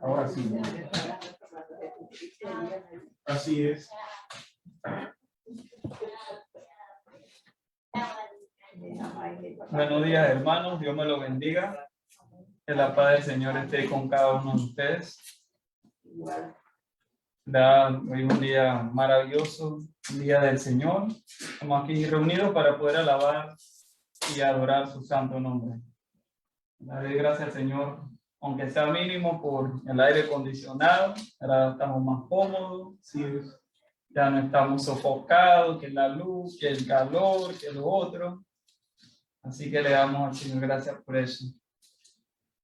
Ahora sí. Así es. Buenos días, hermanos. Dios me lo bendiga. Que la paz del Señor esté con cada uno de ustedes. Hoy un día maravilloso, un día del Señor. Estamos aquí reunidos para poder alabar y adorar su santo nombre. Darle gracias al Señor, aunque sea mínimo, por el aire acondicionado. Ahora estamos más cómodos, sí, ya no estamos sofocados, que la luz, que el calor, que lo otro. Así que le damos al Señor gracias por eso.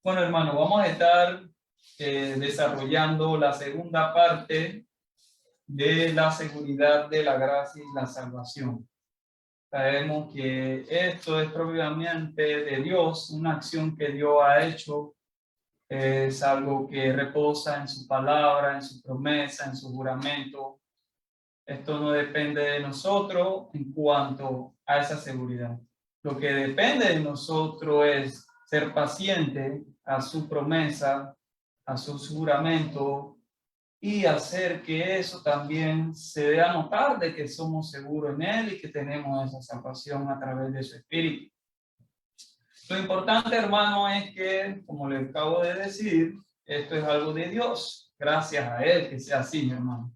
Bueno, hermano, vamos a estar desarrollando la segunda parte de la seguridad de la gracia y la salvación. Sabemos que esto es propiamente de Dios, una acción que Dios ha hecho, es algo que reposa en su palabra, en su promesa, en su juramento. Esto no depende de nosotros en cuanto a esa seguridad. Lo que depende de nosotros es ser paciente a su promesa, a su juramento, y hacer que eso también se dé a notar de que somos seguros en Él y que tenemos esa salvación a través de su Espíritu. Lo importante, hermano, es que, como les acabo de decir, esto es algo de Dios. Gracias a Él que sea así, mi hermano.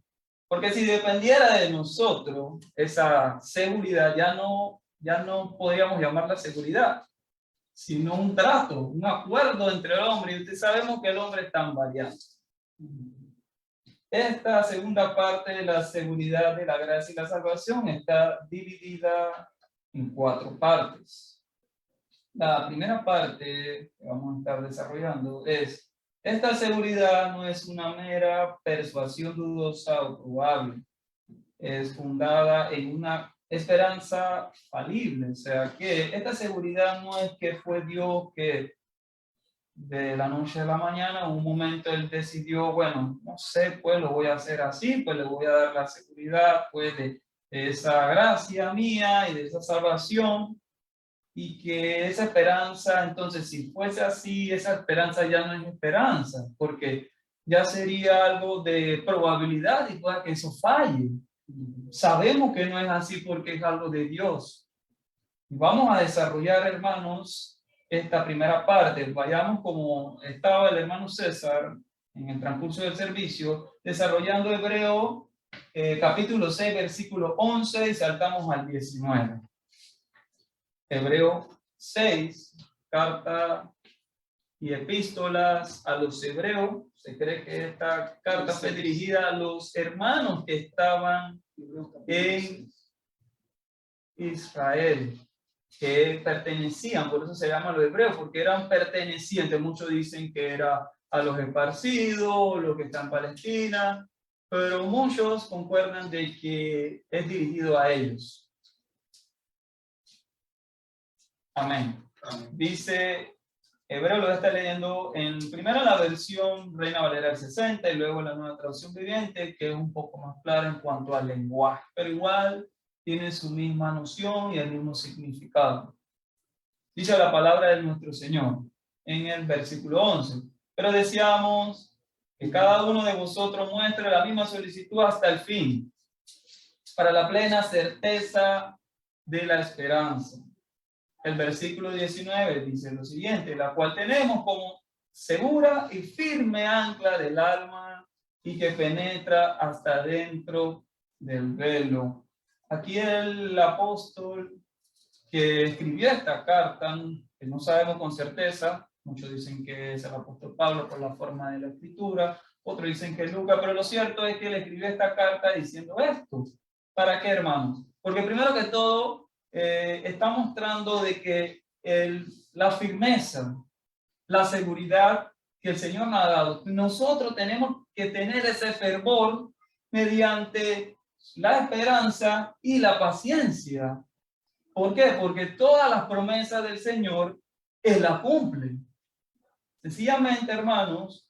Porque si dependiera de nosotros, esa seguridad ya no podríamos llamarla seguridad, sino un trato, un acuerdo entre el hombre. Y ustedes sabemos que el hombre es tan variante. Esta segunda parte de la seguridad de la gracia y la salvación está dividida en 4 partes. La primera parte que vamos a estar desarrollando es: esta seguridad no es una mera persuasión dudosa o probable, es fundada en una esperanza falible. O sea que esta seguridad no es que fue Dios que de la noche a la mañana, un momento él decidió, bueno, no sé, pues lo voy a hacer así, pues le voy a dar la seguridad, pues de esa gracia mía y de esa salvación, y que esa esperanza, entonces si fuese así, esa esperanza ya no es esperanza, porque ya sería algo de probabilidad y pueda que eso falle. Sabemos que no es así porque es algo de Dios. Y vamos a desarrollar, hermanos, esta primera parte. Vayamos como estaba el hermano César en el transcurso del servicio, desarrollando Hebreo capítulo 6, versículo 11, y saltamos al 19. Hebreo 6, carta y epístolas a los hebreos. Se cree que esta carta fue dirigida a los hermanos que estaban en Israel, que pertenecían, por eso se llaman los hebreos, porque eran pertenecientes. Muchos dicen que era a los esparcidos, los que están en Palestina, pero muchos concuerdan de que es dirigido a ellos. Amén. Dice, Hebreo lo está leyendo primero la versión Reina Valera del 60 y luego la Nueva Traducción Viviente, que es un poco más clara en cuanto al lenguaje, pero igual tiene su misma noción y el mismo significado. Dice la palabra de nuestro Señor en el versículo 11. Pero deseamos que cada uno de vosotros muestre la misma solicitud hasta el fin, para la plena certeza de la esperanza. El versículo 19 dice lo siguiente: la cual tenemos como segura y firme ancla del alma y que penetra hasta dentro del velo. Aquí el apóstol que escribió esta carta, que no sabemos con certeza, muchos dicen que es el apóstol Pablo por la forma de la escritura, otros dicen que es Lucas, pero lo cierto es que él escribió esta carta diciendo esto. ¿Para qué, hermanos? Porque primero que todo, está mostrando de que la firmeza, la seguridad que el Señor nos ha dado, nosotros tenemos que tener ese fervor mediante la esperanza y la paciencia. ¿Por qué? Porque todas las promesas del Señor, Él las cumple. Sencillamente, hermanos,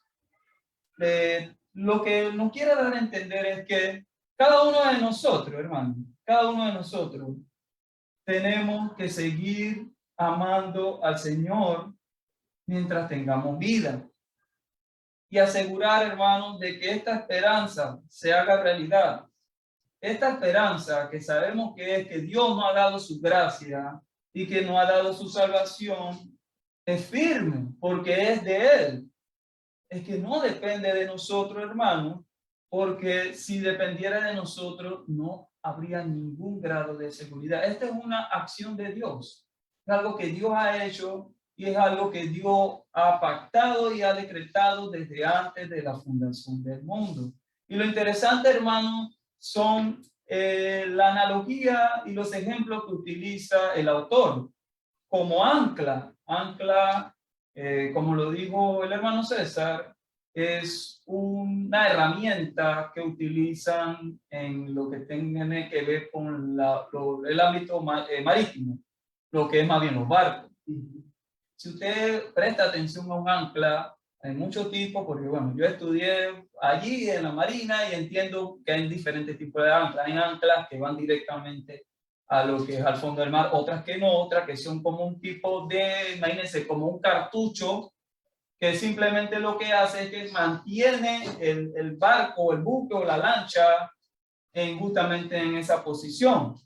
lo que nos quiere dar a entender es que cada uno de nosotros, hermanos, cada uno de nosotros, tenemos que seguir amando al Señor mientras tengamos vida. Y asegurar, hermanos, de que esta esperanza se haga realidad. Esta esperanza que sabemos que es que Dios nos ha dado su gracia y que nos ha dado su salvación, es firme porque es de Él. Es que no depende de nosotros, hermanos, porque si dependiera de nosotros no habría ningún grado de seguridad. Esta es una acción de Dios. Es algo que Dios ha hecho y es algo que Dios ha pactado y ha decretado desde antes de la fundación del mundo. Y lo interesante, hermano, son la analogía y los ejemplos que utiliza el autor como ancla. Ancla, como lo dijo el hermano César, es una herramienta que utilizan en lo que tiene que ver con el ámbito marítimo, lo que es más bien los barcos. Si usted presta atención a un ancla, hay muchos tipos, porque bueno, yo estudié allí en la Marina y entiendo que hay diferentes tipos de anclas. Hay anclas que van directamente a lo que es al fondo del mar, otras que no, otras que son como un tipo de, imagínense, como un cartucho, que simplemente lo que hace es que mantiene el barco, el buque o la lancha justamente en esa posición.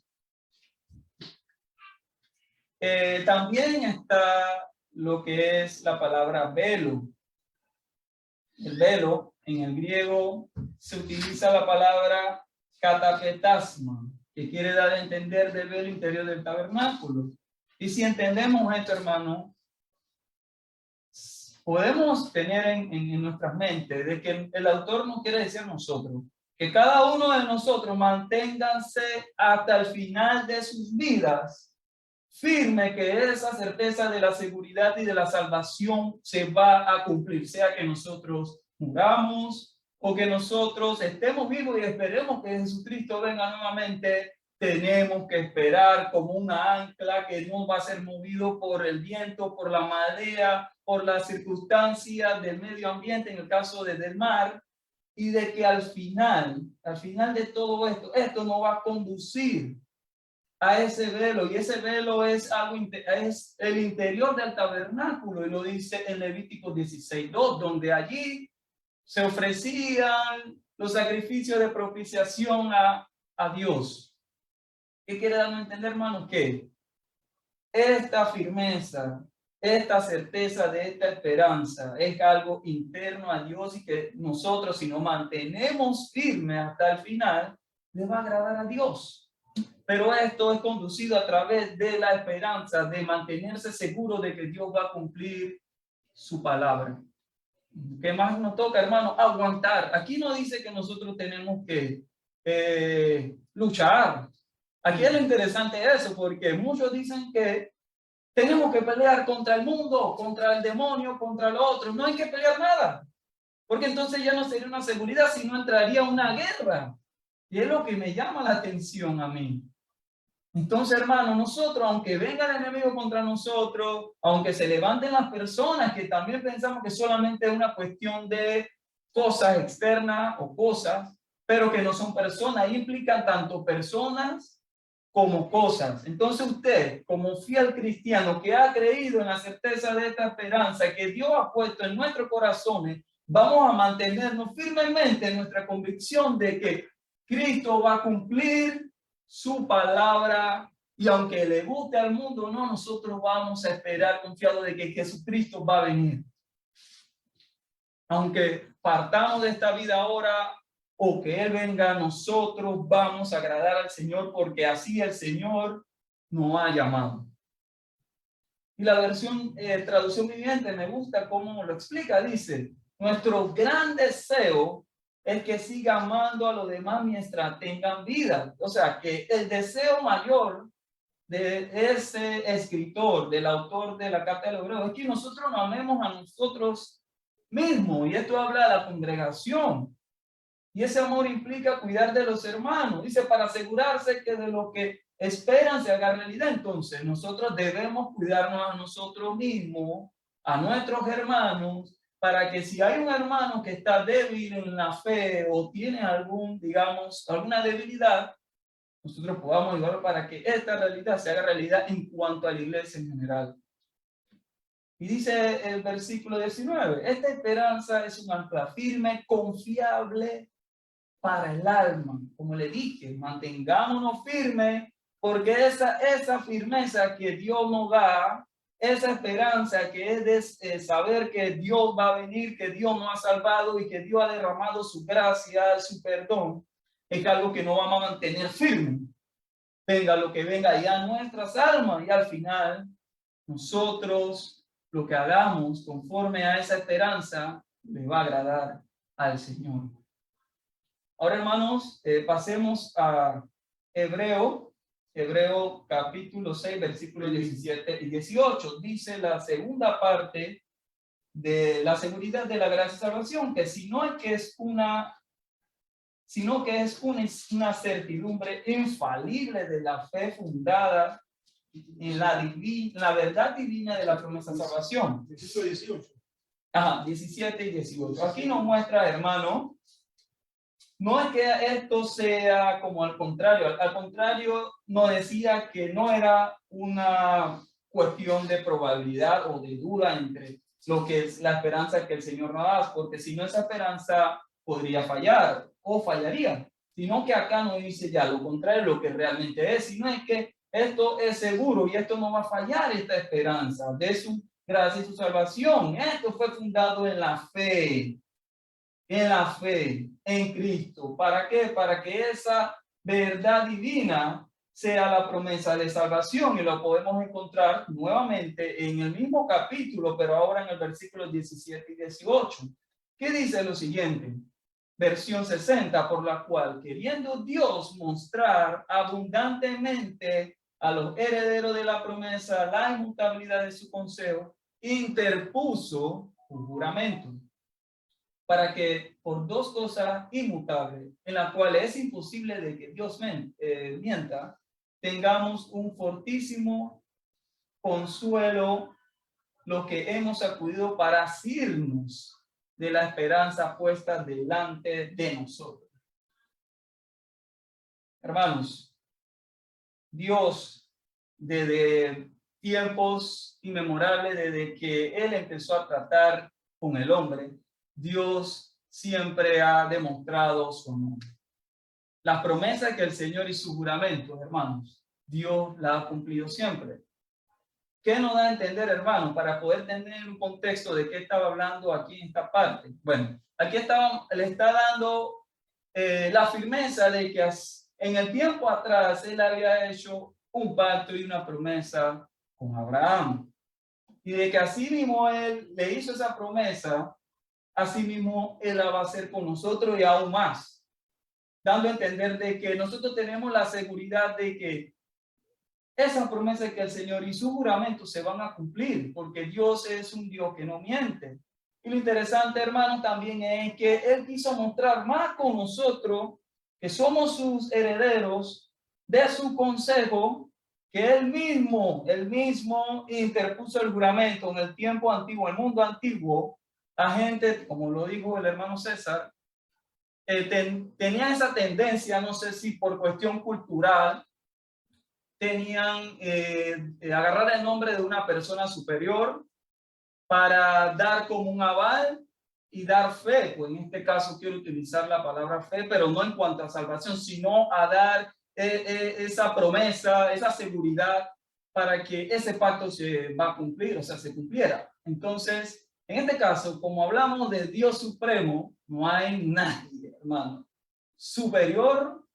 También está lo que es la palabra velo. El velo, en el griego, se utiliza la palabra katapetasma, que quiere dar a entender del velo interior del tabernáculo. Y si entendemos esto, hermano, podemos tener en nuestras mentes de que el autor no quiere decir nosotros, que cada uno de nosotros manténganse hasta el final de sus vidas firme, que esa certeza de la seguridad y de la salvación se va a cumplir, sea que nosotros muramos o que nosotros estemos vivos y esperemos que Jesucristo venga nuevamente. Tenemos que esperar como una ancla que no va a ser movido por el viento, por la marea, por las circunstancias del medio ambiente, en el caso del mar, y de que al final de todo esto nos va a conducir a ese velo, y ese velo es es el interior del tabernáculo, y lo dice en Levítico 16:2, donde allí se ofrecían los sacrificios de propiciación a Dios. ¿Qué quiere darnos a entender, hermano? Que esta firmeza, esta certeza de esta esperanza es algo interno a Dios, y que nosotros, si nos mantenemos firmes hasta el final, le va a agradar a Dios. Pero esto es conducido a través de la esperanza, de mantenerse seguro de que Dios va a cumplir su palabra. ¿Qué más nos toca, hermano? Aguantar. Aquí no dice que nosotros tenemos que luchar. Aquí es lo interesante eso, porque muchos dicen que tenemos que pelear contra el mundo, contra el demonio, contra lo otro. No hay que pelear nada, porque entonces ya no sería una seguridad, sino entraría una guerra. Y es lo que me llama la atención a mí. Entonces, hermano, nosotros, aunque venga el enemigo contra nosotros, aunque se levanten las personas que también pensamos que solamente es una cuestión de cosas externas o cosas, pero que no son personas, y implican tanto personas como cosas. Entonces usted, como fiel cristiano que ha creído en la certeza de esta esperanza que Dios ha puesto en nuestros corazones, vamos a mantenernos firmemente en nuestra convicción de que Cristo va a cumplir su palabra, y aunque le guste al mundo o no, nosotros vamos a esperar confiados de que Jesucristo va a venir. Aunque partamos de esta vida ahora o que Él venga, nosotros vamos a agradar al Señor, porque así el Señor nos ha llamado. Y la versión traducción viviente me gusta cómo lo explica. Dice: nuestro gran deseo es que siga amando a los demás mientras tengan vida. O sea, que el deseo mayor de ese escritor, del autor de la Carta de los Hebreos, es que nosotros nos amemos a nosotros mismos. Y esto habla de la congregación. Y ese amor implica cuidar de los hermanos. Dice, para asegurarse que de lo que esperan se haga realidad. Entonces, nosotros debemos cuidarnos a nosotros mismos, a nuestros hermanos, para que si hay un hermano que está débil en la fe o tiene algún, digamos, alguna debilidad, nosotros podamos ayudar para que esta realidad se haga realidad en cuanto a la iglesia en general. Y dice el versículo 19, esta esperanza es un ancla firme, confiable para el alma. Como le dije, mantengámonos firmes, porque esa firmeza que Dios nos da, esa esperanza que es de saber que Dios va a venir, que Dios nos ha salvado y que Dios ha derramado su gracia, su perdón, es algo que nos vamos a mantener firme. Venga lo que venga ya nuestras almas, y al final nosotros lo que hagamos conforme a esa esperanza le va a agradar al Señor. Ahora, hermanos, pasemos a Hebreo capítulo 6, versículos 17 y 18. Dice la segunda parte de la seguridad de la gracia y salvación, que sino que es una certidumbre infalible de la fe fundada en la verdad divina de la promesa de salvación. 18. Ajá, 17 y 18. Aquí nos muestra, hermano, no es que esto sea como al contrario nos decía que no era una cuestión de probabilidad o de duda entre lo que es la esperanza que el Señor nos da, porque si no esa esperanza podría fallar o fallaría, sino que acá nos dice ya lo contrario, lo que realmente es, sino es que esto es seguro y esto no va a fallar, esta esperanza de su gracia y su salvación. Esto fue fundado en la fe en Cristo. ¿Para qué? Para que esa verdad divina sea la promesa de salvación, y lo podemos encontrar nuevamente en el mismo capítulo, pero ahora en el versículo 17 y 18, que dice lo siguiente, versión 60, por la cual, queriendo Dios mostrar abundantemente a los herederos de la promesa la inmutabilidad de su consejo, interpuso un juramento, para que por dos cosas inmutables, en las cuales es imposible de que Dios mienta, tengamos un fortísimo consuelo los que hemos acudido para asirnos de la esperanza puesta delante de nosotros. Hermanos, Dios, desde tiempos inmemorables, desde que Él empezó a tratar con el hombre, Dios siempre ha demostrado su amor. Las promesas que el Señor y sus juramentos, hermanos, Dios la ha cumplido siempre. ¿Qué nos da a entender, hermanos, para poder tener un contexto de qué estaba hablando aquí en esta parte? Bueno, aquí le está dando la firmeza de que en el tiempo atrás Él había hecho un pacto y una promesa con Abraham. Y de que así mismo Él le hizo esa promesa, asimismo Él la va a hacer con nosotros y aún más, dando a entender de que nosotros tenemos la seguridad de que esa promesa que el Señor y su juramento se van a cumplir, porque Dios es un Dios que no miente. Y lo interesante, hermano, también es que Él quiso mostrar más con nosotros, que somos sus herederos, de su consejo, que Él mismo interpuso el juramento en el tiempo antiguo, el mundo antiguo. La gente, como lo dijo el hermano César, tenía esa tendencia, no sé si por cuestión cultural, tenían agarrar el nombre de una persona superior para dar como un aval y dar fe. Pues en este caso quiero utilizar la palabra fe, pero no en cuanto a salvación, sino a dar esa promesa, esa seguridad para que ese pacto se va a cumplir, o sea, se cumpliera. Entonces, en este caso, como hablamos de Dios supremo, no hay nadie, hermano, superior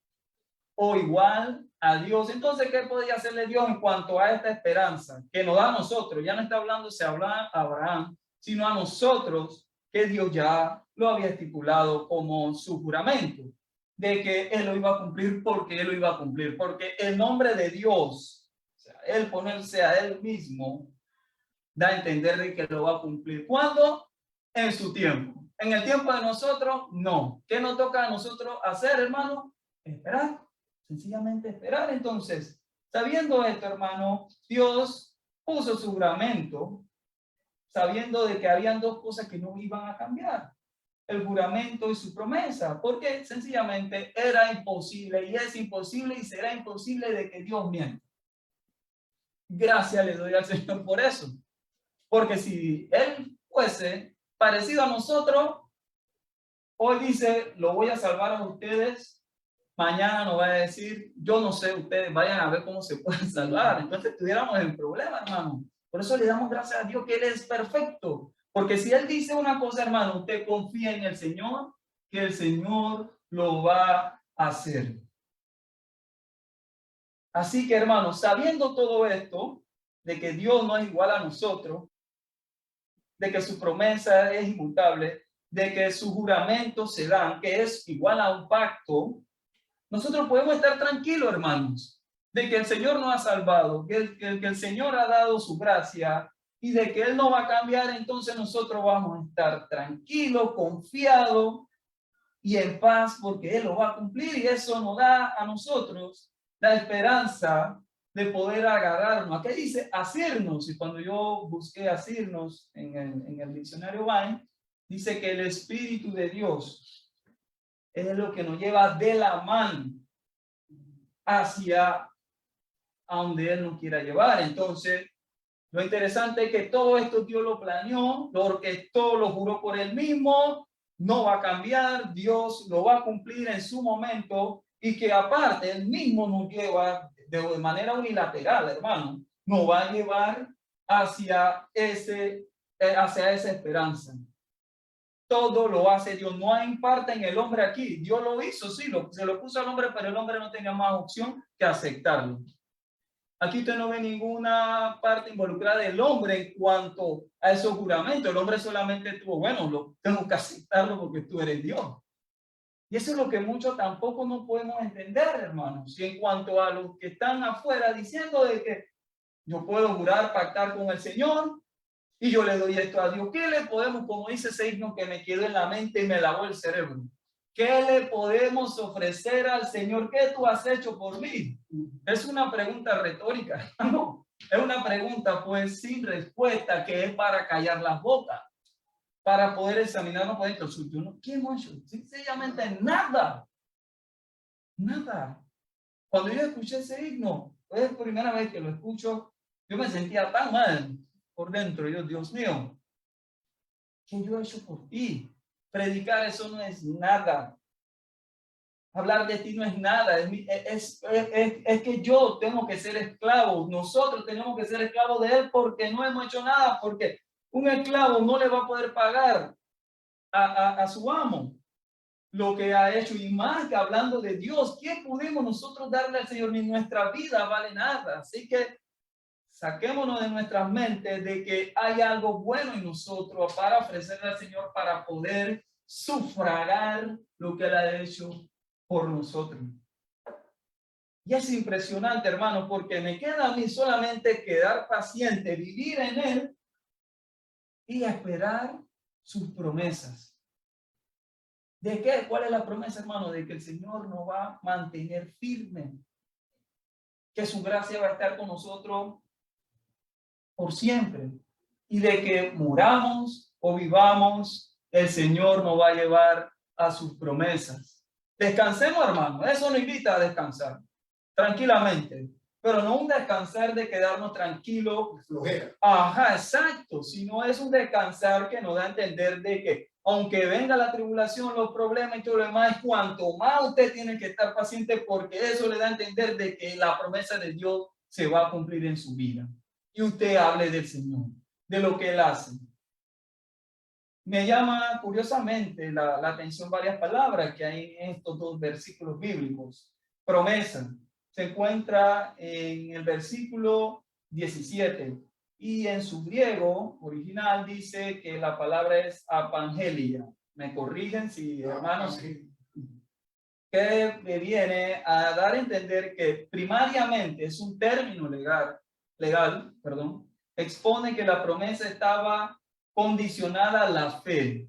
o igual a Dios. Entonces, ¿qué podía hacerle Dios en cuanto a esta esperanza que nos da a nosotros? Ya no está hablando, se habla a Abraham, sino a nosotros, que Dios ya lo había estipulado como su juramento, de que Él lo iba a cumplir, porque Él lo iba a cumplir, porque el nombre de Dios, o sea, Él ponerse a Él mismo, da a entender de que lo va a cumplir. ¿Cuándo? En su tiempo. En el tiempo de nosotros, no. ¿Qué nos toca a nosotros hacer, hermano? Esperar. Sencillamente esperar. Entonces, sabiendo esto, hermano, Dios puso su juramento, sabiendo de que habían dos cosas que no iban a cambiar. el juramento y su promesa, porque sencillamente era imposible y es imposible y será imposible de que Dios mienta. Gracias le doy al Señor por eso, porque si Él fuese parecido a nosotros, hoy dice, lo voy a salvar a ustedes, mañana nos va a decir, yo no sé, ustedes vayan a ver cómo se pueden salvar. Entonces tuviéramos el problema, hermano. Por eso le damos gracias a Dios que Él es perfecto. Porque si Él dice una cosa, hermano, usted confía en el Señor, que el Señor lo va a hacer. Así que, hermano, sabiendo todo esto, de que Dios no es igual a nosotros, de que su promesa es inmutable, de que sus juramentos se dan, que es igual a un pacto, nosotros podemos estar tranquilos, hermanos, de que el Señor nos ha salvado, que el Señor ha dado su gracia y de que Él no va a cambiar. Entonces nosotros vamos a estar tranquilos, confiados y en paz, porque Él lo va a cumplir, y eso nos da a nosotros la esperanza de poder agarrarnos. Aquí dice asirnos, y cuando yo busqué asirnos en el diccionario Vine, dice que el Espíritu de Dios es lo que nos lleva de la mano hacia a donde Él nos quiera llevar. Entonces, lo interesante es que todo esto Dios lo planeó, lo orquestó, lo juró por Él mismo, no va a cambiar, Dios lo va a cumplir en su momento, y que aparte Él mismo nos lleva de manera unilateral, hermano, nos va a llevar hacia esa esperanza. Todo lo hace Dios, no hay parte en el hombre aquí. Dios lo hizo, sí, se lo puso al hombre, pero el hombre no tenía más opción que aceptarlo. Aquí usted no ve ninguna parte involucrada del hombre en cuanto a esos juramentos. El hombre solamente tuvo, bueno, tengo que aceptarlo porque tú eres Dios. Y eso es lo que muchos tampoco no podemos entender, hermanos. Y en cuanto a los que están afuera diciendo de que yo puedo jurar, pactar con el Señor, y yo le doy esto a Dios, ¿qué le podemos, como dice ese himno que me quedó en la mente y me lavó el cerebro? ¿Qué le podemos ofrecer al Señor? ¿Qué tú has hecho por mí? Es una pregunta retórica, ¿no? Es una pregunta pues sin respuesta, que es para callar las bocas, para poder examinarnos por dentro. ¿Qué hemos hecho? Sencillamente nada. Nada. Cuando yo escuché ese himno, es la primera vez que lo escucho, yo me sentía tan mal por dentro. Yo, Dios mío, ¿qué yo he hecho por ti? Predicar eso no es nada. Hablar de ti no es nada. Es que yo tengo que ser esclavo. Nosotros tenemos que ser esclavos de Él porque no hemos hecho nada. Porque un esclavo no le va a poder pagar a su amo lo que ha hecho. Y más que hablando de Dios, ¿qué podemos nosotros darle al Señor? Ni nuestra vida vale nada. Así que saquémonos de nuestras mentes de que hay algo bueno en nosotros para ofrecerle al Señor, para poder sufragar lo que Él ha hecho por nosotros. Y es impresionante, hermano, porque me queda a mí solamente quedar paciente, vivir en Él y esperar sus promesas. ¿De qué? ¿Cuál es la promesa, hermano? De que el Señor nos va a mantener firme, que su gracia va a estar con nosotros por siempre, y de que muramos o vivamos, el Señor nos va a llevar a sus promesas. Descansemos, hermano. Eso nos invita a descansar tranquilamente, pero no un descansar de quedarnos tranquilos. Flojera. Ajá, exacto. Sino es un descansar que nos da a entender de que aunque venga la tribulación, los problemas y todo lo demás, cuanto más usted tiene que estar paciente, porque eso le da a entender de que la promesa de Dios se va a cumplir en su vida. Y usted hable del Señor, de lo que Él hace. Me llama curiosamente la atención varias palabras que hay en estos dos versículos bíblicos. Promesa se encuentra en el versículo 17 y en su griego original dice que la palabra es apangelia. Me corrigen si, hermanos, que me viene a dar a entender que primariamente es un término legal, expone que la promesa estaba condicionada a la fe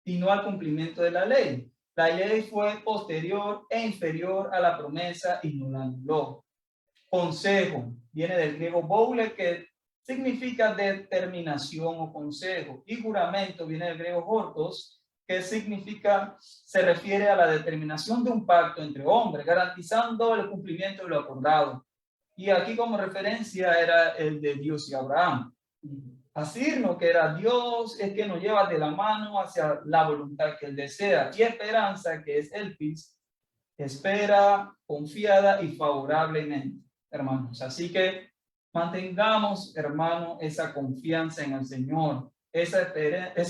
y no al cumplimiento de la ley. La ley fue posterior e inferior a la promesa y no la anuló. Consejo viene del griego boule, que significa determinación o consejo, y juramento viene del griego hortos, ¿Qué significa? Se refiere a la determinación de un pacto entre hombres, garantizando el cumplimiento de lo acordado. Y aquí como referencia era el de Dios y Abraham. Asirnos que era Dios es que nos lleva de la mano hacia la voluntad que Él desea. Y esperanza, que es el pis, espera confiada y favorablemente, hermanos. Así que mantengamos, hermano, esa confianza en el Señor, esa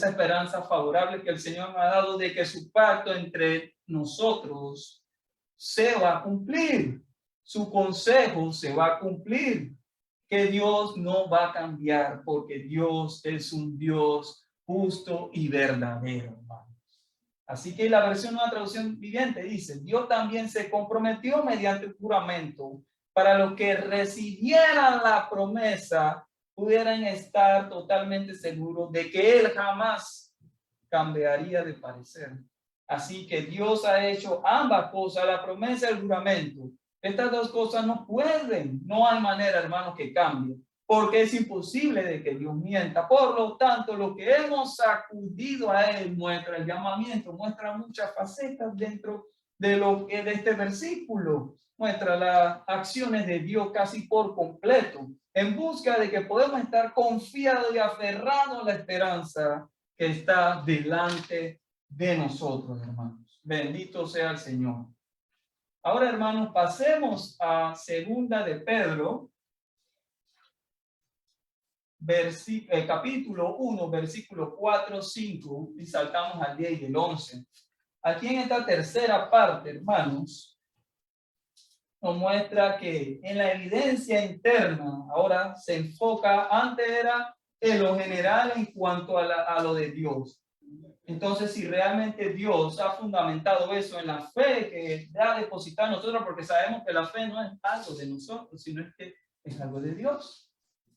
esperanza favorable que el Señor nos ha dado de que su pacto entre nosotros se va a cumplir, su consejo se va a cumplir, que Dios no va a cambiar porque Dios es un Dios justo y verdadero, hermano. Así que la versión Nueva Traducción Viviente dice, Dios también se comprometió mediante un juramento para los que recibieran la promesa pudieran estar totalmente seguros de que Él jamás cambiaría de parecer. Así que Dios ha hecho ambas cosas, la promesa y el juramento. Estas dos cosas no hay manera, hermanos, que cambien, porque es imposible de que Dios mienta. Por lo tanto, lo que hemos acudido a Él muestra el llamamiento, muestra muchas facetas dentro de lo que de este versículo, muestra las acciones de Dios casi por completo, en busca de que podamos estar confiados y aferrados a la esperanza que está delante de nosotros, hermanos. Bendito sea el Señor. Ahora, hermanos, pasemos a segunda de Pedro, capítulo 1, versículo 4, 5, y saltamos al 10 y el 11. Aquí en esta tercera parte, hermanos, nos muestra que en la evidencia interna, ahora se enfoca, antes era en lo general en cuanto a lo de Dios. Entonces, si realmente Dios ha fundamentado eso en la fe que ha depositado en nosotros, porque sabemos que la fe no es algo de nosotros, sino es que es algo de Dios.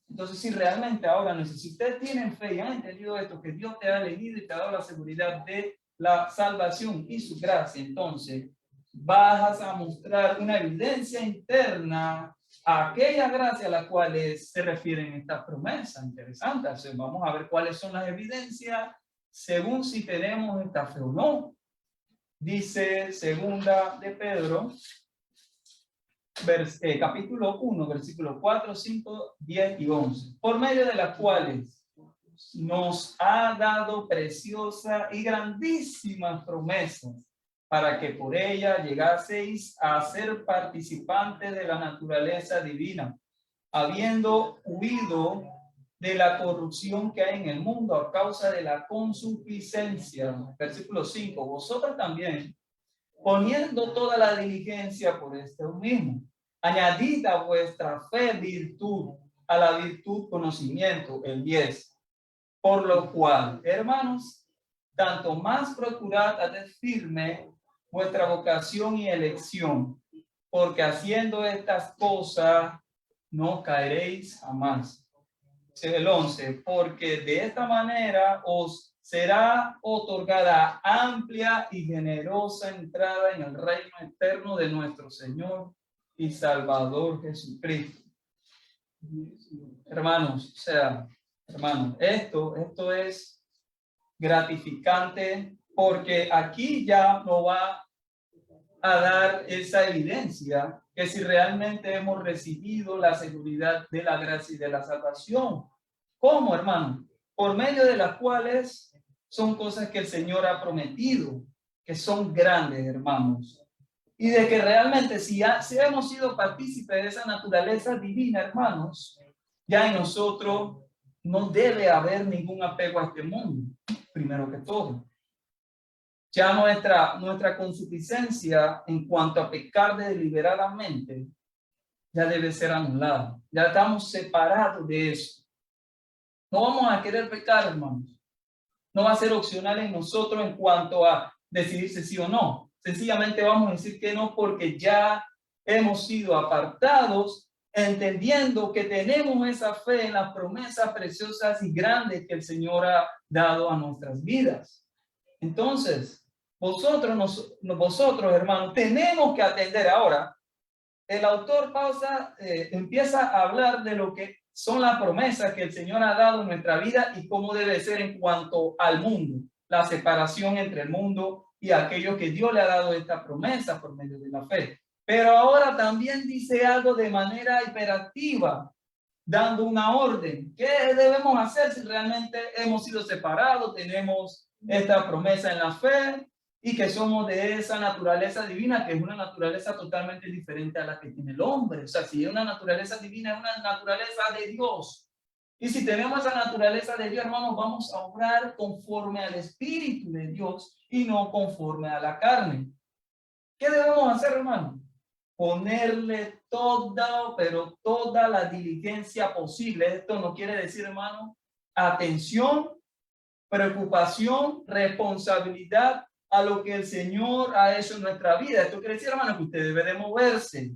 Entonces, si realmente ahora, si ustedes tienen fe y han entendido esto, que Dios te ha elegido y te ha dado la seguridad de la salvación y su gracia, entonces vas a mostrar una evidencia interna a aquella gracia a la cual se refieren estas promesas. Interesante. Entonces, vamos a ver cuáles son las evidencias según si tenemos esta fe o no. Dice segunda de Pedro, capítulo 1, versículos 4, 5, 10 y 11, por medio de las cuales nos ha dado preciosa y grandísimas promesas, para que por ella llegaseis a ser participantes de la naturaleza divina, habiendo huido de la corrupción que hay en el mundo a causa de la consuficiencia. Versículo 5, vosotros también, poniendo toda la diligencia por esto mismo, añadid a vuestra fe virtud, a la virtud conocimiento, el 10. Por lo cual, hermanos, tanto más procurad hacer firme vuestra vocación y elección, porque haciendo estas cosas no caeréis jamás. El 11, porque de esta manera os será otorgada amplia y generosa entrada en el reino eterno de nuestro Señor y Salvador Jesucristo. Hermanos, hermanos, esto es gratificante, porque aquí ya nos va a dar esa evidencia que si realmente hemos recibido la seguridad de la gracia y de la salvación. ¿Cómo, hermano? Por medio de las cuales son cosas que el Señor ha prometido, que son grandes, hermanos. Y de que realmente si hemos sido partícipes de esa naturaleza divina, hermanos, ya en nosotros no debe haber ningún apego a este mundo, primero que todo. Ya nuestra consuficiencia en cuanto a pecar deliberadamente ya debe ser anulada. Ya estamos separados de eso. No vamos a querer pecar, hermanos. No va a ser opcional en nosotros en cuanto a decidirse sí o no. Sencillamente vamos a decir que no, porque ya hemos sido apartados, entendiendo que tenemos esa fe en las promesas preciosas y grandes que el Señor ha dado a nuestras vidas. Entonces, vosotros, hermanos, tenemos que atender ahora. El autor empieza a hablar de lo que son las promesas que el Señor ha dado en nuestra vida y cómo debe ser en cuanto al mundo. la separación entre el mundo y aquello que Dios le ha dado esta promesa por medio de la fe. Pero ahora también dice algo de manera imperativa, dando una orden. ¿Qué debemos hacer si realmente hemos sido separados, tenemos esta promesa en la fe y que somos de esa naturaleza divina, que es una naturaleza totalmente diferente a la que tiene el hombre? O sea, si es una naturaleza divina, es una naturaleza de Dios. Y si tenemos esa naturaleza de Dios, hermanos, vamos a obrar conforme al Espíritu de Dios y no conforme a la carne. ¿Qué debemos hacer, hermanos? Ponerle toda, pero toda la diligencia posible. Esto no quiere decir, hermano, atención, preocupación, responsabilidad a lo que el Señor ha hecho en nuestra vida. Esto quiere decir, hermano, que usted debe de moverse,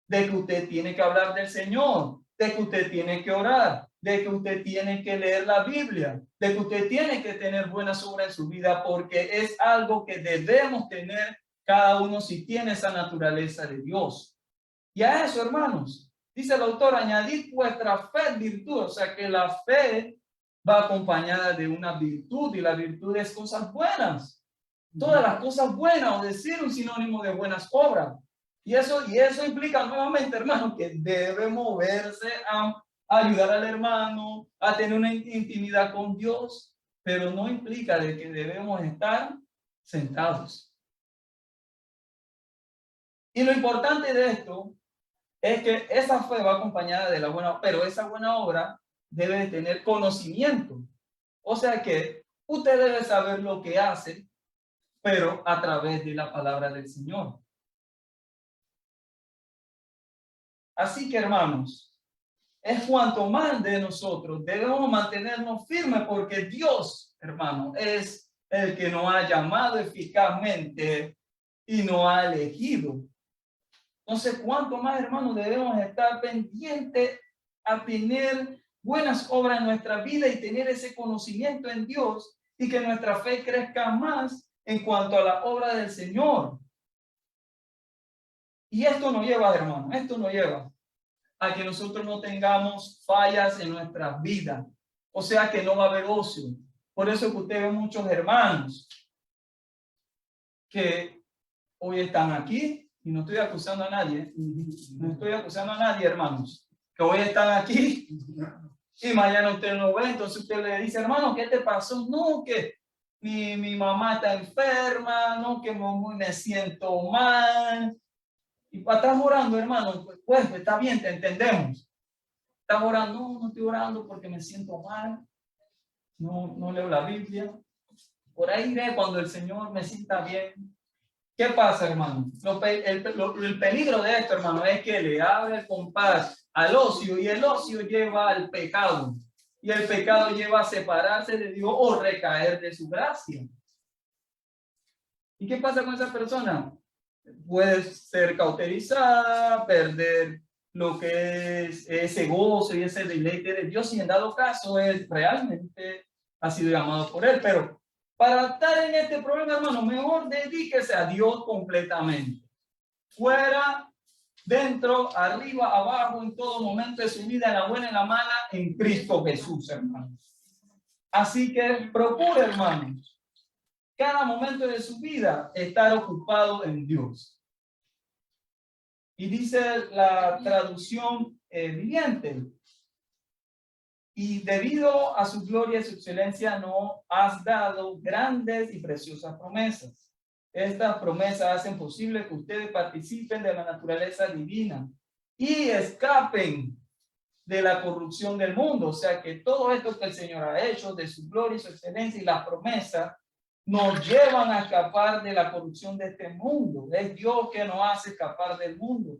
de que usted tiene que hablar del Señor, de que usted tiene que orar, de que usted tiene que leer la Biblia, de que usted tiene que tener buenas obras en su vida, porque es algo que debemos tener cada uno si tiene esa naturaleza de Dios. Y a eso, hermanos, dice el autor, añadid vuestra fe virtud, o sea que la fe va acompañada de una virtud, y la virtud es cosas buenas. Todas las cosas buenas, o decir un sinónimo de buenas obras. Y eso implica nuevamente, hermano, que debe moverse a ayudar al hermano, a tener una intimidad con Dios, pero no implica de que debemos estar sentados. Y lo importante de esto es que esa fe va acompañada de la buena, pero esa buena obra debe de tener conocimiento. O sea que usted debe saber lo que hace, pero a través de la palabra del Señor. Así que, hermanos, es cuanto más de nosotros debemos mantenernos firmes, porque Dios, hermano, es el que nos ha llamado eficazmente y nos ha elegido. Entonces, cuánto más, hermanos, debemos estar pendientes a tener buenas obras en nuestra vida y tener ese conocimiento en Dios, y que nuestra fe crezca más en cuanto a la obra del Señor. Y esto nos lleva, hermano, esto nos lleva a que nosotros no tengamos fallas en nuestras vidas. O sea que no va a haber ocio. Por eso que usted ve muchos hermanos que hoy están aquí, y no estoy acusando a nadie, hermanos, que hoy están aquí y mañana usted no ve. Entonces usted le dice, hermano, ¿qué te pasó? No, que mi mamá está enferma, no, que me siento mal. Y estás orando, hermano, pues está bien, te entendemos. Estás orando, no estoy orando porque me siento mal, no leo la Biblia. Por ahí ve cuando el Señor me sienta bien. ¿Qué pasa, hermano? El peligro de esto, hermano, es que le abre el compás al ocio, y el ocio lleva al pecado. Y el pecado lleva a separarse de Dios o recaer de su gracia. ¿Y qué pasa con esa persona? Puede ser cauterizada, perder lo que es ese gozo y ese deleite de Dios, y en dado caso es realmente ha sido llamado por él. Pero para estar en este problema, hermano, mejor dedíquese a Dios completamente. Fuera, dentro, arriba, abajo, en todo momento de su vida, en la buena y en la mala, en Cristo Jesús, hermanos. Así que procure, hermanos, cada momento de su vida estar ocupado en Dios. Y dice la traducción viviente, y debido a su gloria y su excelencia no has dado grandes y preciosas promesas. Estas promesas hacen posible que ustedes participen de la naturaleza divina y escapen de la corrupción del mundo. O sea que todo esto que el Señor ha hecho, de su gloria y su excelencia y las promesas, nos llevan a escapar de la corrupción de este mundo. Es Dios que nos hace escapar del mundo.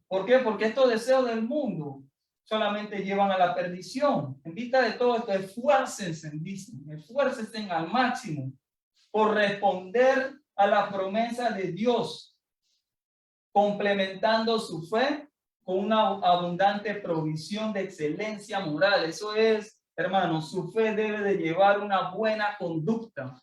¿Por qué? Porque estos deseos del mundo solamente llevan a la perdición. En vista de todo esto, esfuércense al máximo por responder a la promesa de Dios, complementando su fe con una abundante provisión de excelencia moral. Eso es, hermanos, su fe debe de llevar una buena conducta.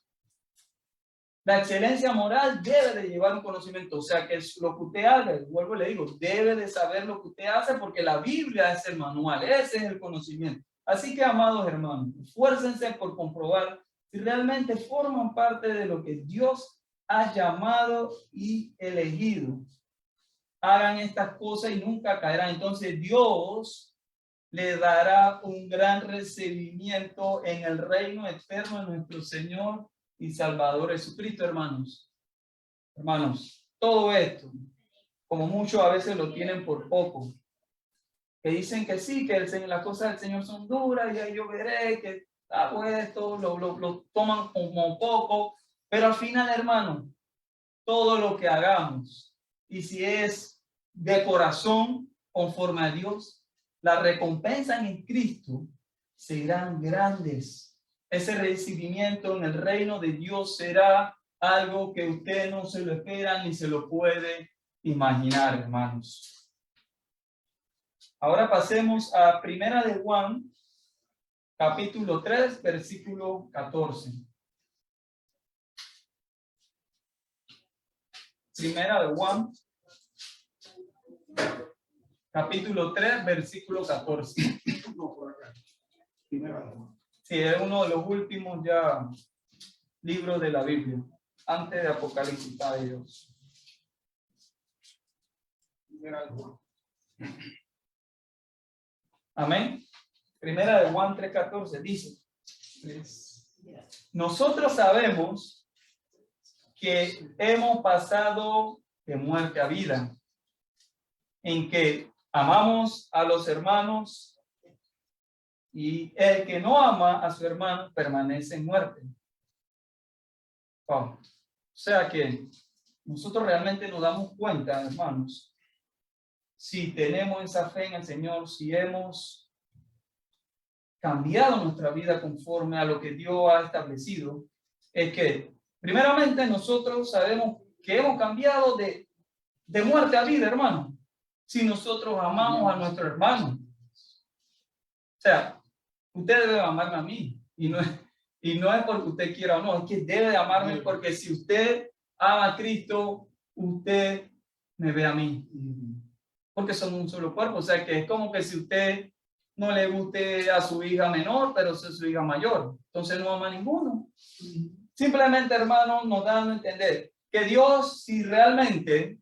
La excelencia moral debe de llevar un conocimiento, o sea que es lo que usted haga, vuelvo y le digo, debe de saber lo que usted hace, porque la Biblia es el manual, ese es el conocimiento. Así que, amados hermanos, esfuércense por comprobar si realmente forman parte de lo que Dios ha llamado y elegido. Hagan estas cosas y nunca caerán. Entonces Dios le dará un gran recibimiento en el reino eterno de nuestro Señor y Salvador Jesucristo, hermanos. Hermanos, todo esto, como muchos a veces lo tienen por poco, que dicen que sí, que las cosas del Señor son duras, y ahí yo veré que pues esto lo toman como poco, pero al final, hermano, todo lo que hagamos, y si es de corazón conforme a Dios, las recompensas en Cristo serán grandes. Ese recibimiento en el reino de Dios será algo que usted no se lo espera ni se lo puede imaginar, hermanos. Ahora pasemos a Primera de Juan, capítulo 3, versículo 14. Primera de Juan, capítulo 3, versículo 14. Sí, es uno de los últimos ya libros de la Biblia, antes de Apocalipsis de Dios. Amén. Primera de Juan 3:14 dice: nosotros sabemos que hemos pasado de muerte a vida, en que amamos a los hermanos, y el que no ama a su hermano permanece en muerte. O sea que nosotros realmente nos damos cuenta, hermanos, si tenemos esa fe en el Señor, si hemos cambiado nuestra vida conforme a lo que Dios ha establecido, es que primeramente nosotros sabemos que hemos cambiado de muerte a vida, hermano, si nosotros amamos a nuestro hermano. O sea, usted debe amarme a mí, y no es porque usted quiera o no, es que debe amarme, porque si usted ama a Cristo, usted me ve a mí, porque somos un solo cuerpo. O sea que es como que si usted no le guste a su hija menor, pero es su hija mayor, entonces no ama a ninguno. Simplemente, hermano, nos dan a entender que Dios, si realmente,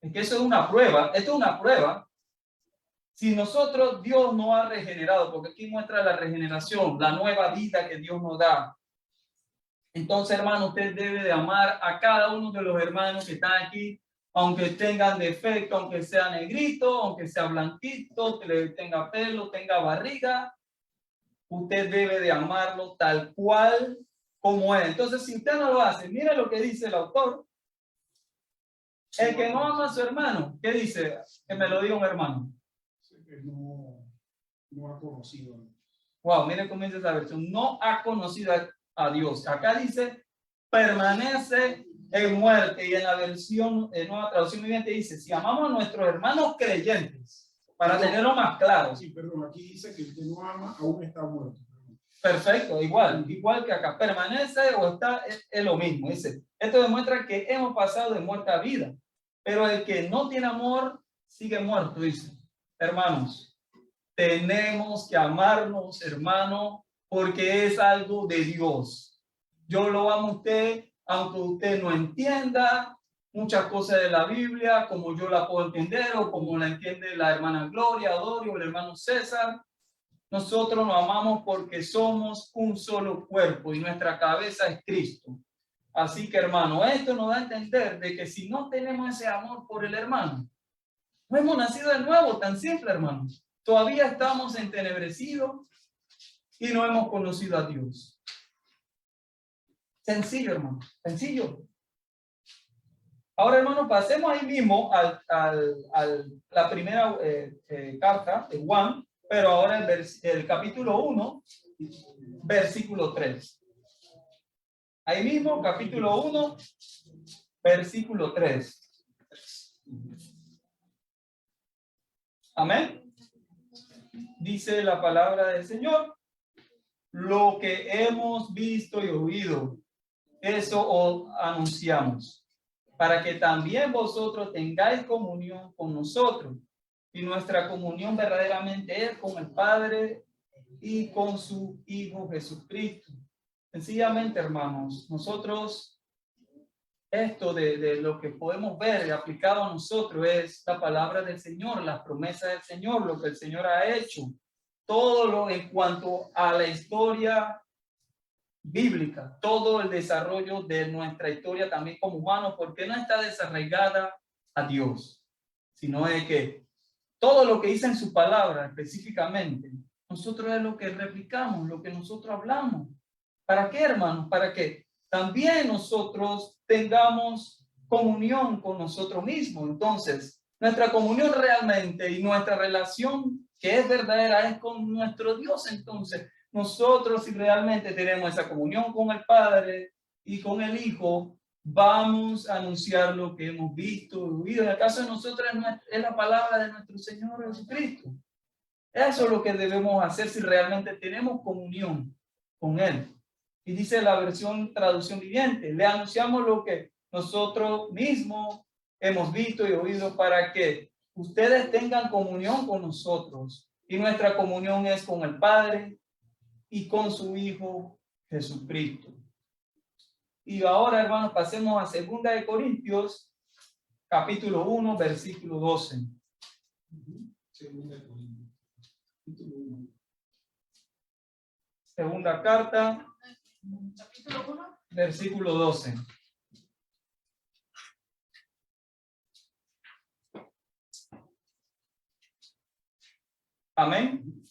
es que eso es una prueba, esto es una prueba. Si nosotros, Dios nos ha regenerado, porque aquí muestra la regeneración, la nueva vida que Dios nos da. Entonces, hermano, usted debe de amar a cada uno de los hermanos que están aquí, aunque tengan defecto, aunque sea negrito, aunque sea blanquito, que tenga pelo, tenga barriga. Usted debe de amarlo tal cual como es. Entonces, si usted no lo hace, mire lo que dice el autor. El que no ama a su hermano, ¿qué dice? Que me lo diga un hermano. No ha conocido a Dios. Wow, mire cómo dice esa versión. No ha conocido a Dios. Acá dice, permanece en muerte. Y en la versión, en Nueva Traducción Viviente dice, si amamos a nuestros hermanos creyentes, para tenerlo más claro. Sí, perdón, aquí dice que el que no ama aún está muerto. Perfecto, igual que acá. Permanece o está, es lo mismo. Dice, esto demuestra que hemos pasado de muerte a vida. Pero el que no tiene amor sigue muerto, dice. Hermanos, tenemos que amarnos, hermano, porque es algo de Dios. Yo lo amo a usted, aunque usted no entienda muchas cosas de la Biblia, como yo la puedo entender, o como la entiende la hermana Gloria, Dorio, o el hermano César. Nosotros nos amamos porque somos un solo cuerpo y nuestra cabeza es Cristo. Así que, hermano, esto nos da a entender de que si no tenemos ese amor por el hermano, no hemos nacido de nuevo, tan simple, hermano. Todavía estamos entenebrecidos y no hemos conocido a Dios. Sencillo, hermano, sencillo. Ahora, hermano, pasemos ahí mismo a la primera carta de Juan, pero ahora el capítulo 1, versículo 3. Ahí mismo, capítulo 1, versículo 3. Amén. Dice la palabra del Señor: lo que hemos visto y oído, eso os anunciamos, para que también vosotros tengáis comunión con nosotros. Y nuestra comunión verdaderamente es con el Padre y con su Hijo Jesucristo. Sencillamente, hermanos, nosotros, esto de lo que podemos ver aplicado a nosotros es la palabra del Señor, las promesas del Señor, lo que el Señor ha hecho. Todo lo en cuanto a la historia bíblica, todo el desarrollo de nuestra historia también como humanos, porque no está desarraigada a Dios, sino es que todo lo que dice en su palabra específicamente, nosotros es lo que replicamos, lo que nosotros hablamos. ¿Para qué, hermanos? Para que también nosotros tengamos comunión con nosotros mismos. Entonces, nuestra comunión realmente y nuestra relación que es verdadera es con nuestro Dios. Entonces, nosotros si realmente tenemos esa comunión con el Padre y con el Hijo, vamos a anunciar lo que hemos visto y oído. En el caso de nosotros es la palabra de nuestro Señor Jesucristo. Eso es lo que debemos hacer si realmente tenemos comunión con Él. Y dice la versión traducción viviente, le anunciamos lo que nosotros mismos hemos visto y oído para que ustedes tengan comunión con nosotros. Y nuestra comunión es con el Padre y con su Hijo Jesucristo. Y ahora, hermanos, pasemos a 2 de Corintios, capítulo 1, versículo 12. Segunda de Corintios, capítulo 1. Segunda carta, Capítulo 1. versículo 12. Amén.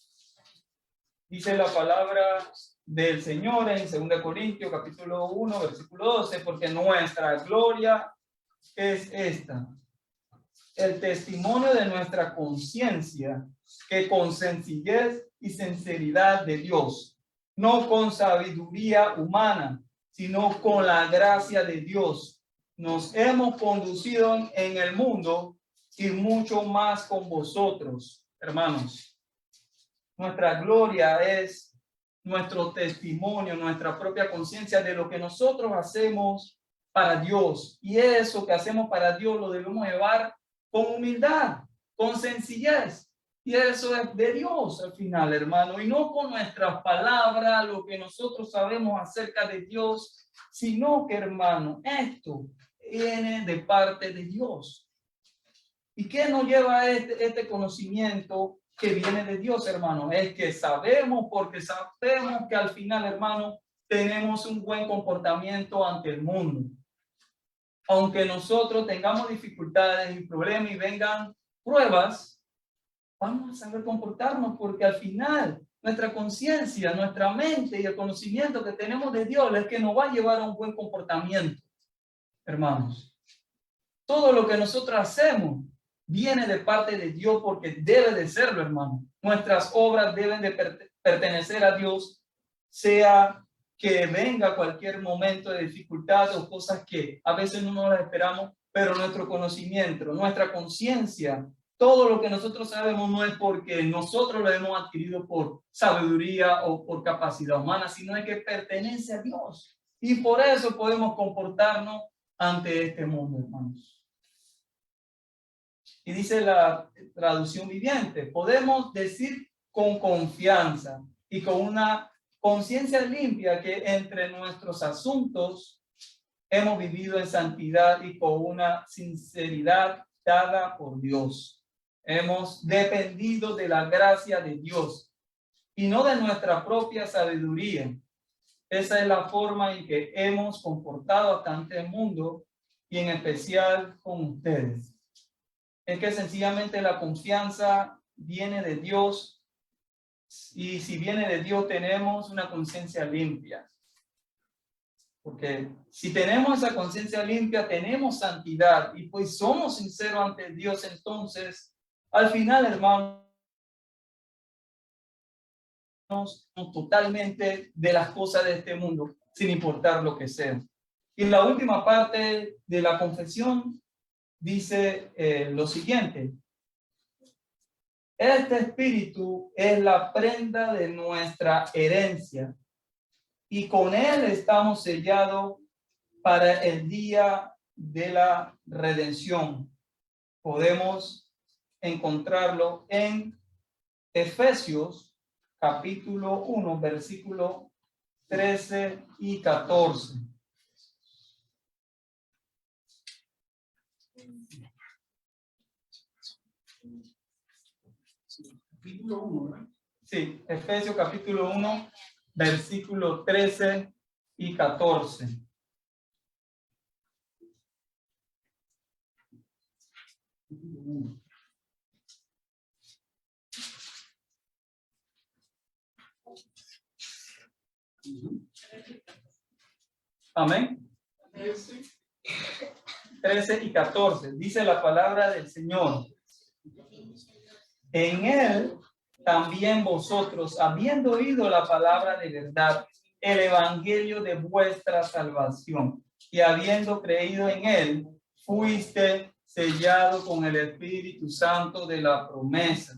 Dice la palabra del Señor en 2 Corintios, capítulo 1, versículo 12, porque nuestra gloria es esta, el testimonio de nuestra conciencia, que con sencillez y sinceridad de Dios, no con sabiduría humana, sino con la gracia de Dios, nos hemos conducido en el mundo y mucho más con vosotros, hermanos. Nuestra gloria es nuestro testimonio, nuestra propia conciencia de lo que nosotros hacemos para Dios. Y eso que hacemos para Dios lo debemos llevar con humildad, con sencillez. Y eso es de Dios al final, hermano. Y no con nuestras palabras, lo que nosotros sabemos acerca de Dios, sino que, hermano, esto viene de parte de Dios. ¿Y qué nos lleva a este conocimiento que viene de Dios, hermano? Es que sabemos, porque sabemos que al final, hermano, tenemos un buen comportamiento ante el mundo. Aunque nosotros tengamos dificultades y problemas y vengan pruebas, vamos a saber comportarnos, porque al final nuestra conciencia, nuestra mente y el conocimiento que tenemos de Dios es que nos va a llevar a un buen comportamiento, hermanos. Todo lo que nosotros hacemos viene de parte de Dios, porque debe de serlo, hermano. Nuestras obras deben de pertenecer a Dios, sea que venga cualquier momento de dificultad o cosas que a veces no nos las esperamos, pero nuestro conocimiento, nuestra conciencia, todo lo que nosotros sabemos no es porque nosotros lo hemos adquirido por sabiduría o por capacidad humana, sino es que pertenece a Dios. Y por eso podemos comportarnos ante este mundo, hermanos. Y dice la traducción viviente, podemos decir con confianza y con una conciencia limpia que entre nuestros asuntos hemos vivido en santidad y con una sinceridad dada por Dios. Hemos dependido de la gracia de Dios y no de nuestra propia sabiduría. Esa es la forma en que hemos comportado ante el mundo y en especial con ustedes. Es que sencillamente la confianza viene de Dios, y si viene de Dios tenemos una conciencia limpia. Porque si tenemos esa conciencia limpia, tenemos santidad y pues somos sinceros ante Dios, entonces al final, hermanos, totalmente de las cosas de este mundo, sin importar lo que sea. Y la última parte de la confesión dice lo siguiente: este espíritu es la prenda de nuestra herencia y con él estamos sellados para el día de la redención. Podemos encontrarlo en Efesios capítulo 1, versículo 13 y 14. Capítulo 1, ¿verdad? Sí, Efesios capítulo 1, versículos 13 y 14. Capítulo 1. Amén. 13 y 14. Dice la palabra del Señor. En él también vosotros, habiendo oído la palabra de verdad, el evangelio de vuestra salvación, y habiendo creído en él, fuiste sellado con el Espíritu Santo de la promesa,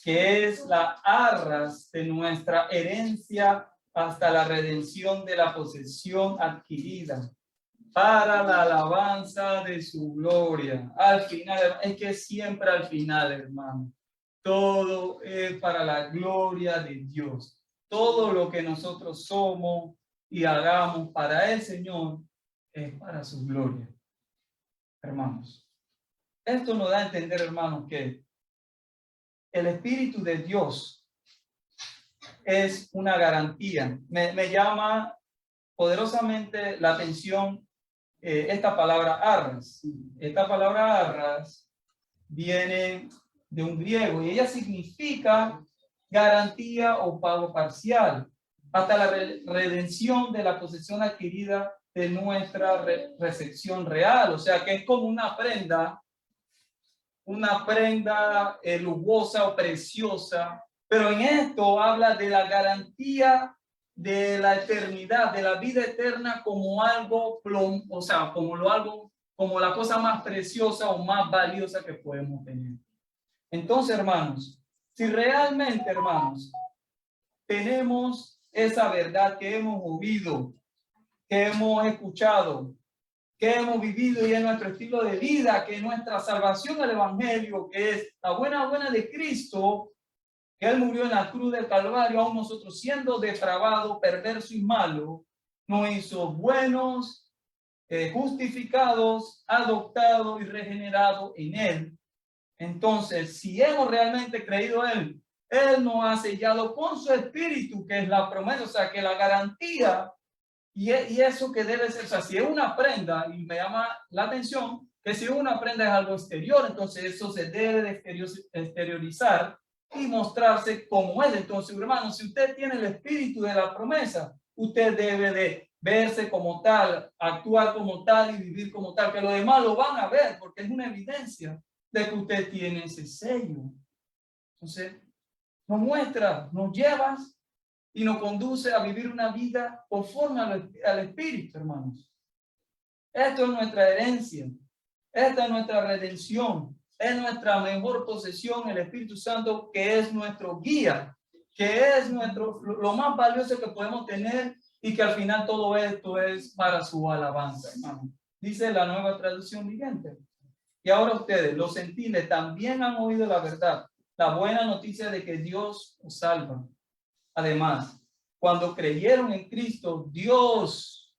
que es la arras de nuestra herencia hasta la redención de la posesión adquirida, para la alabanza de su gloria. Al final, es que siempre al final, hermano, todo es para la gloria de Dios. Todo lo que nosotros somos y hagamos para el Señor es para su gloria, hermanos. Esto nos da a entender, hermanos, que el Espíritu de Dios es una garantía. Me llama poderosamente la atención esta palabra arras. Esta palabra arras viene de un griego y ella significa garantía o pago parcial hasta la redención de la posesión adquirida de nuestra recepción real. O sea que es como una prenda lujosa o preciosa, pero en esto habla de la garantía de la eternidad, de la vida eterna como algo, o sea, como la cosa más preciosa o más valiosa que podemos tener. Entonces, hermanos, si realmente, hermanos, tenemos esa verdad que hemos oído, que hemos escuchado, que hemos vivido y en nuestro estilo de vida, que nuestra salvación, el evangelio, que es la buena de Cristo, que Él murió en la cruz del Calvario, aún nosotros siendo depravados, perversos y malos, nos hizo buenos, justificados, adoptados y regenerados en Él. Entonces, si hemos realmente creído en Él, Él nos ha sellado con su Espíritu, que es la promesa, o sea, que la garantía, y eso que debe ser, o sea, si es una prenda, y me llama la atención, que si una prenda es algo exterior, entonces eso se debe de exteriorizar y mostrarse como es. Entonces, hermano, si usted tiene el espíritu de la promesa, usted debe de verse como tal, actuar como tal y vivir como tal, que los demás lo van a ver porque es una evidencia de que usted tiene ese sello. Entonces, nos muestra, nos lleva y nos conduce a vivir una vida conforme al Espíritu, hermanos. Esto es nuestra herencia, esta es nuestra redención, es nuestra mejor posesión, el Espíritu Santo, que es nuestro guía, que es lo más valioso que podemos tener y que al final todo esto es para su alabanza, hermano. Dice la Nueva Traducción Viviente. Y ahora ustedes, los gentiles, también han oído la verdad, la buena noticia de que Dios os salva. Además, cuando creyeron en Cristo, Dios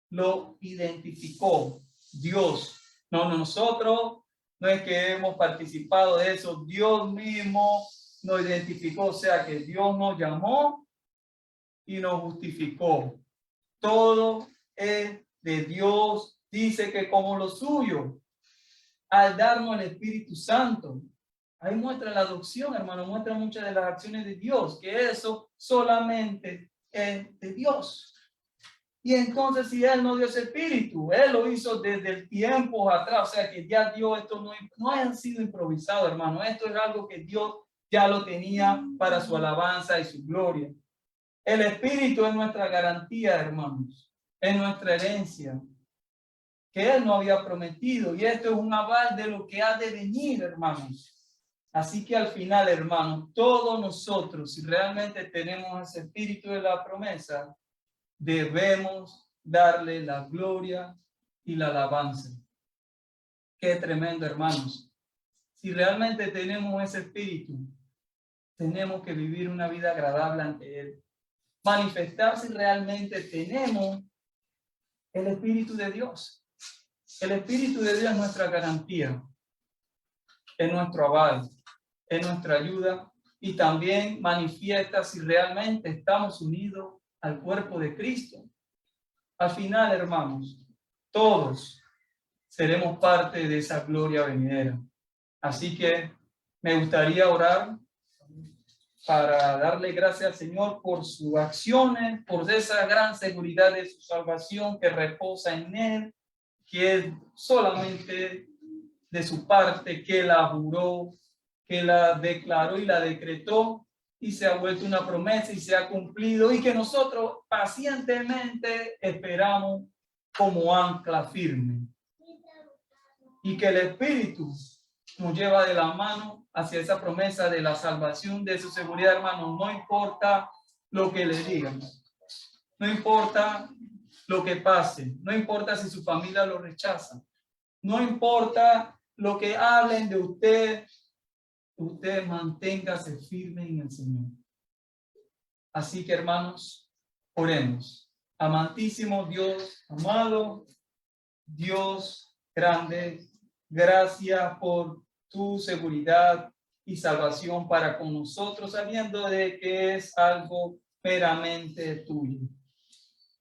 lo identificó. Dios, no nosotros, no es que hemos participado de eso, Dios mismo nos identificó, o sea que Dios nos llamó y nos justificó. Todo es de Dios, dice que como lo suyo, al darnos el Espíritu Santo. Ahí muestra la adopción, hermano, muestra muchas de las acciones de Dios, que eso solamente es de Dios. Y entonces, si Él no dio ese espíritu, Él lo hizo desde el tiempo atrás, o sea que ya Dios, esto no ha sido improvisado, hermano, esto es algo que Dios ya lo tenía para su alabanza y su gloria. El espíritu es nuestra garantía, hermanos, es nuestra herencia, que Él no había prometido, y esto es un aval de lo que ha de venir, hermanos. Así que al final, hermanos, todos nosotros, si realmente tenemos ese espíritu de la promesa, debemos darle la gloria y la alabanza. Qué tremendo, hermanos. Si realmente tenemos ese espíritu, tenemos que vivir una vida agradable ante Él. manifestar si realmente tenemos el Espíritu de Dios. El Espíritu de Dios es nuestra garantía, es nuestro aval, es nuestra ayuda y también manifiesta si realmente estamos unidos al cuerpo de Cristo. Al final, hermanos, todos seremos parte de esa gloria venidera. Así que me gustaría orar para darle gracias al Señor por sus acciones, por esa gran seguridad de su salvación que reposa en Él, que es solamente de su parte, que la juró, que la declaró y la decretó, y se ha vuelto una promesa y se ha cumplido, y que nosotros pacientemente esperamos como ancla firme. Y que el Espíritu nos lleva de la mano hacia esa promesa de la salvación, de su seguridad, hermanos. No importa lo que le digan, no importa lo que pase, no importa si su familia lo rechaza, no importa lo que hablen de usted, usted manténgase firme en el Señor. Así que, hermanos, oremos. Amantísimo Dios, amado Dios grande, gracias por tu seguridad y salvación para con nosotros, sabiendo de que es algo meramente tuyo.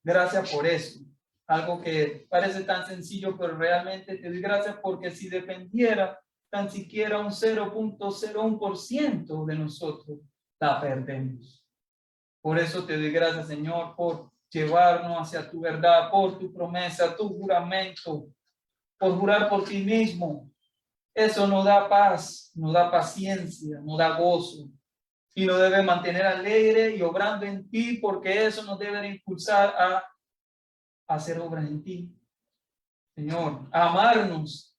Gracias por eso. Algo que parece tan sencillo, pero realmente te doy gracias porque si dependiera tan siquiera un 0.01% de nosotros, la perdemos. Por eso te doy gracias, Señor, por llevarnos hacia tu verdad, por tu promesa, tu juramento, por jurar por ti mismo. Eso nos da paz, nos da paciencia, nos da gozo y nos debe mantener alegre y obrando en ti, porque eso nos debe impulsar a hacer obras en ti, Señor, a amarnos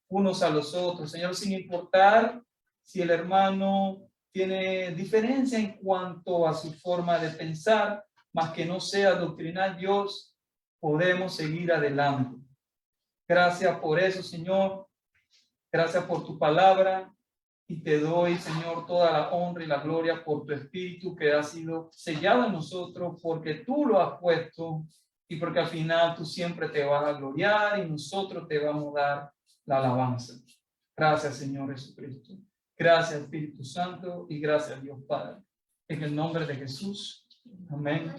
unos a los otros, Señor, sin importar si el hermano tiene diferencia en cuanto a su forma de pensar, más que no sea doctrinal, Dios, podemos seguir adelante. Gracias por eso, Señor. Gracias por tu palabra y te doy, Señor, toda la honra y la gloria por tu Espíritu que ha sido sellado en nosotros, porque tú lo has puesto y porque al final tú siempre te vas a gloriar y nosotros te vamos a dar la alabanza. Gracias, Señor Jesucristo. Gracias, Espíritu Santo, y gracias, Dios Padre. En el nombre de Jesús. Amén.